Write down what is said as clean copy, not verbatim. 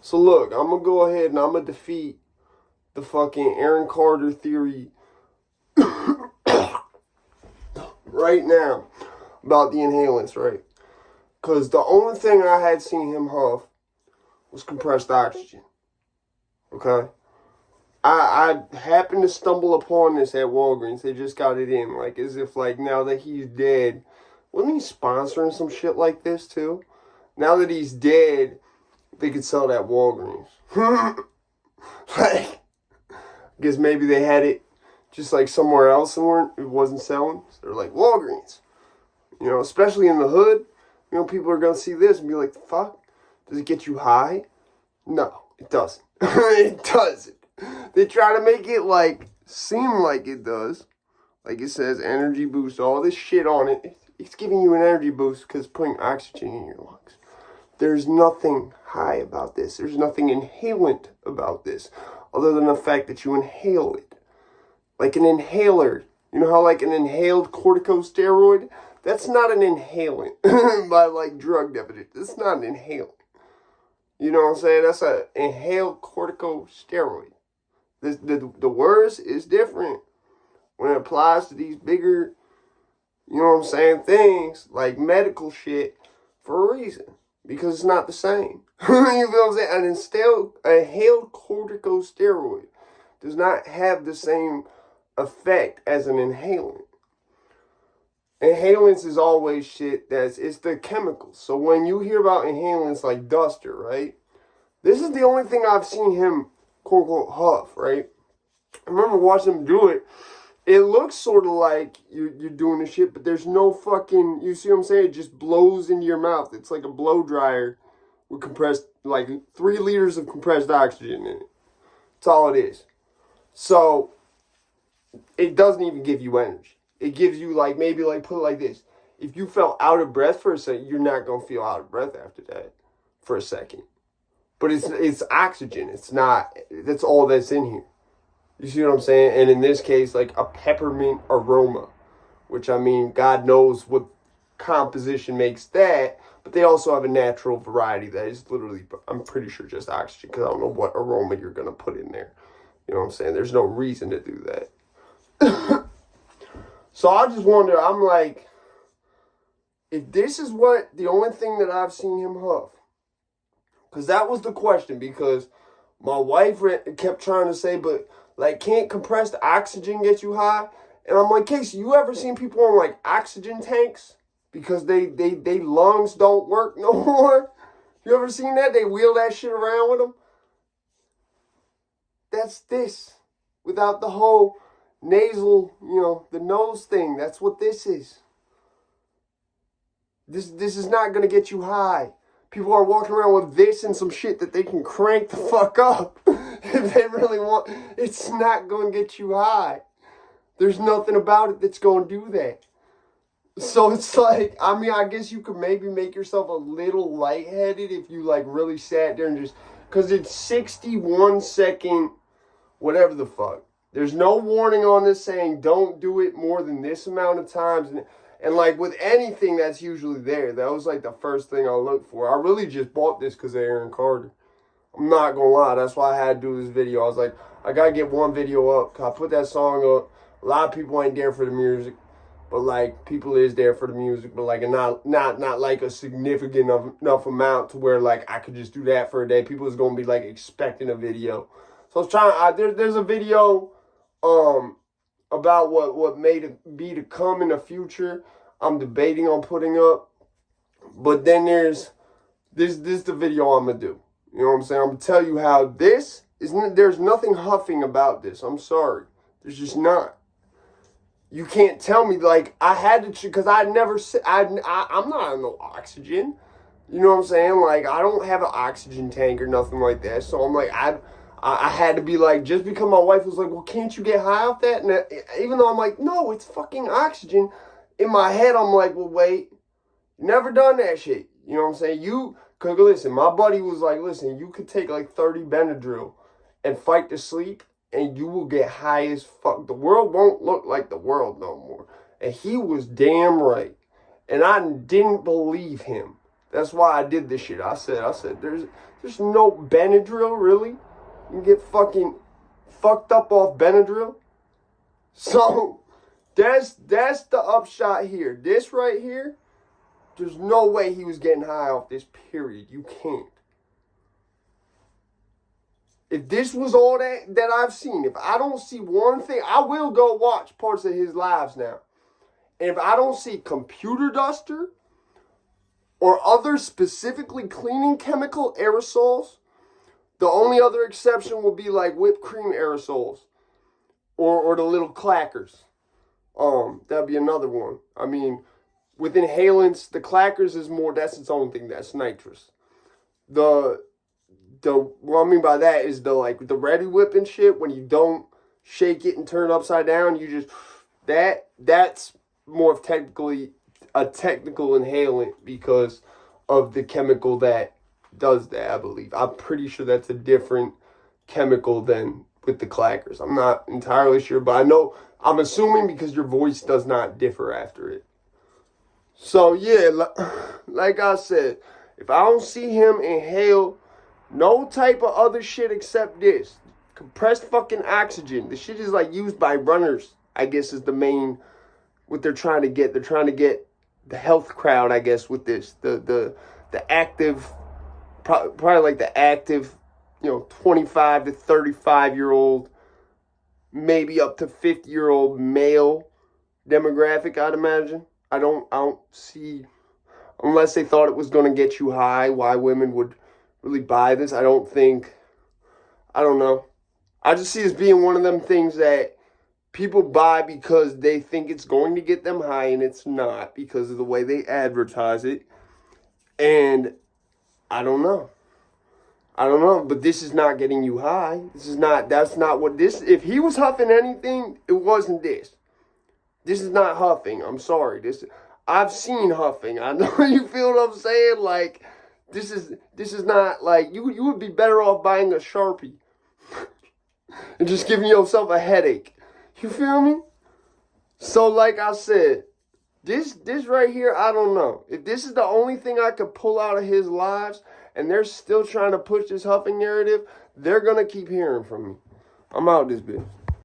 So look, I'm gonna go ahead and I'm gonna defeat the fucking Aaron Carter theory right now about the inhalants, right? Because the only thing I had seen him huff was compressed oxygen. Okay? I happened to stumble upon this at Walgreens. They just got it in, like, as if, like, now that he's dead. Wasn't he sponsoring some shit like this, too? Now that he's dead, they could sell that at Walgreens. Like, I guess maybe they had it just, like, somewhere else and it wasn't selling. So they're like, Walgreens. You know, especially in the hood. You know, people are going to see this and be like, the fuck? Does it get you high? No, it doesn't. It doesn't. They try to make it, like, seem like it does. Like it says energy boost, all this shit on it. It's giving you an energy boost because it's putting oxygen in your lungs. There's nothing high about this. There's nothing inhalant about this other than the fact that you inhale it. Like an inhaler. You know how, like, an inhaled corticosteroid? That's not an inhalant by, like, drug definition. That's not an inhalant. You know what I'm saying? That's an inhaled corticosteroid. The words is different when it applies to these bigger, you know what I'm saying, things like medical shit for a reason. Because it's not the same. You feel what I'm saying? An inhaled corticosteroid does not have the same effect as an inhalant. Inhalants is always shit it's the chemicals. So when you hear about inhalants like Duster, right? This is the only thing I've seen him, quote unquote, huff, right? I remember watching him do it. It looks sort of like you're doing the shit, but there's no fucking, you see what I'm saying? It just blows into your mouth. It's like a blow dryer with compressed, like 3 liters of compressed oxygen in it. That's all it is. So, it doesn't even give you energy. It gives you, like, maybe, like, put it like this. If you felt out of breath for a second, you're not going to feel out of breath after that for a second. But it's oxygen. It's not, that's all that's in here. You see what I'm saying? And in this case, like a peppermint aroma, which, I mean, God knows what composition makes that. But they also have a natural variety that is literally, I'm pretty sure, just oxygen. Because I don't know what aroma you're going to put in there. You know what I'm saying? There's no reason to do that. So I just wonder, I'm like, if this is what, the only thing that I've seen him huff. Because that was the question. Because my wife kept trying to say, but, like, can't compressed oxygen get you high? And I'm like, Casey, you ever seen people on, like, oxygen tanks? Because they lungs don't work no more? You ever seen that? They wheel that shit around with them? That's this. Without the whole nasal, you know, the nose thing. That's what this is. This is not going to get you high. People are walking around with this and some shit that they can crank the fuck up if they really want. It's not going to get you high. There's nothing about it that's going to do that. So it's like, I mean, I guess you could maybe make yourself a little lightheaded if you, like, really sat there and just, because it's 61 second, whatever the fuck. There's no warning on this saying don't do it more than this amount of times. And like with anything that's usually there, that was like the first thing I looked for. I really just bought this because of Aaron Carter. I'm not going to lie. That's why I had to do this video. I was like, I got to get one video up. I put that song up. A lot of people ain't there for the music. But like, people is there for the music. But like, not like a significant enough amount to where like I could just do that for a day. People is going to be like expecting a video. So I was trying, there's a video about what may be to come in the future. I'm debating on putting up. But then there's this the video I'm going to do. You know what I'm saying? I'm going to tell you how this isn't, there's nothing huffing about this. I'm sorry. There's just not. You can't tell me, like, I had to, because I'm not on no oxygen. You know what I'm saying? Like, I don't have an oxygen tank or nothing like that. So I'm like, I had to be like, just because my wife was like, well, can't you get high off that? And even though I'm like, no, it's fucking oxygen. In my head, I'm like, well, wait, never done that shit. You know what I'm saying? Because listen, my buddy was like, listen, you could take like 30 Benadryl and fight to sleep and you will get high as fuck. The world won't look like the world no more. And he was damn right. And I didn't believe him. That's why I did this shit. I said, There's no Benadryl, really. You can get fucking fucked up off Benadryl. So, that's the upshot here. This right here, there's no way he was getting high off this, period. You can't. If this was all that I've seen, if I don't see one thing, I will go watch parts of his lives now. And if I don't see computer duster or other specifically cleaning chemical aerosols, the only other exception will be like whipped cream aerosols or the little clackers. That'd be another one. I mean, with inhalants, the clackers is more, that's its own thing, that's nitrous. What I mean by that is the ready whip and shit, when you don't shake it and turn it upside down, you just, that's more of technically a technical inhalant because of the chemical that does that, I believe. I'm pretty sure that's a different chemical than with the clackers. I'm not entirely sure, but I'm assuming because your voice does not differ after it. So yeah, like I said, if I don't see him inhale no type of other shit except this, compressed fucking oxygen. The shit is like used by runners, I guess, is the main, what they're trying to get. They're trying to get the health crowd, I guess, with this. The active, probably like the active, 25 to 35-year-old, maybe up to 50-year-old male demographic, I'd imagine. I don't see, unless they thought it was going to get you high, why women would really buy this. I don't know. I just see this being one of them things that people buy because they think it's going to get them high, and it's not because of the way they advertise it. And I don't know, but this is not getting you high. That's not what this, if he was huffing anything, it wasn't this. This is not huffing. I'm sorry. I've seen huffing. I know, you feel what I'm saying? Like, this is not like, you would be better off buying a Sharpie and just giving yourself a headache. You feel me? So like I said, this right here, I don't know. If this is the only thing I could pull out of his lives and they're still trying to push this huffing narrative, they're going to keep hearing from me. I'm out this bitch.